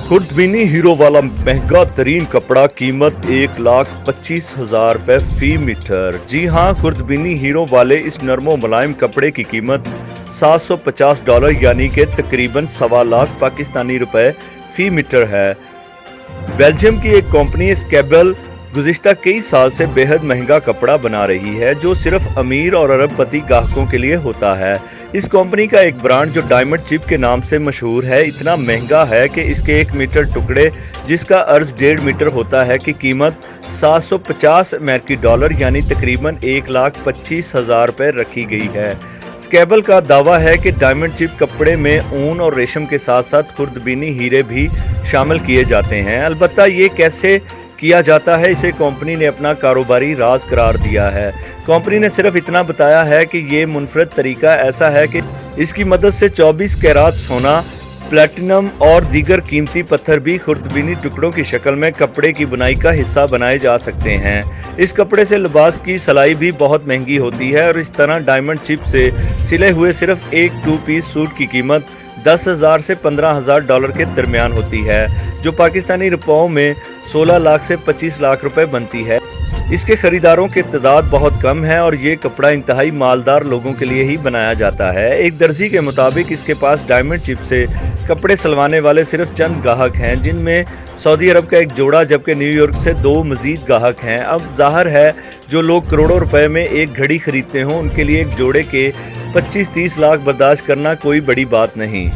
खुर्दबीनी hero वाला महंगा तरीन कपड़ा, कीमत 1,25,000 रुपए फी मीटर। जी हाँ, खुर्दबीनी हीरो वाले इस नरमो मुलायम कपड़े की कीमत $750 यानी कि तकरीबन 1.25 लाख पाकिस्तानी रुपए फी मीटर है। बेल्जियम की एक कंपनी स्केबल गुज़िश्ता कई साल से बेहद महंगा कपड़ा बना रही है, जो सिर्फ अमीर और अरबपति ग्राहकों के लिए होता है। इस कंपनी का एक ब्रांड जो डायमंड चिप के नाम से मशहूर है, इतना महंगा है कि इसके 1 मीटर टुकड़े, जिसका अर्ज 1.5 मीटर होता है, की कीमत $750 अमेरिकी यानी तकरीबन 1,25,000 रुपए रखी गई है। स्केबल का दावा है कि डायमंड चिप कपड़े में ऊन और रेशम के साथ साथ खुर्दबीनी हीरे भी शामिल किए जाते हैं। अलबत्ता ये कैसे किया जाता है, इसे कंपनी ने अपना कारोबारी राज करार दिया है। कंपनी ने सिर्फ इतना बताया है कि ये मुनफरद तरीका ऐसा है कि इसकी मदद से 24 कैरात सोना, प्लैटिनम और दीगर कीमती पत्थर भी खुर्दबीनी टुकड़ों की शक्ल में कपड़े की बुनाई का हिस्सा बनाए जा सकते हैं। इस कपड़े से लिबास की सिलाई भी बहुत महंगी होती है और इस तरह डायमंड चिप से सिले हुए सिर्फ एक 2 पीस सूट की कीमत $10,000 से $15,000 के दरमियान होती है, जो पाकिस्तानी रुपयों में 16 लाख से 25 लाख रुपए बनती है। इसके खरीदारों की तादाद बहुत कम है और ये कपड़ा इंतहाई मालदार लोगों के लिए ही बनाया जाता है। एक दर्जी के मुताबिक इसके पास डायमंड चिप से कपड़े सिलवाने वाले सिर्फ चंद ग्राहक हैं, जिनमें सऊदी अरब का एक जोड़ा जबकि न्यूयॉर्क से 2 मजीद ग्राहक हैं। अब जाहिर है, जो लोग करोड़ों रुपए में एक घड़ी खरीदते हों, उनके लिए एक जोड़े के 25-30 लाख बर्दाश्त करना कोई बड़ी बात नहीं।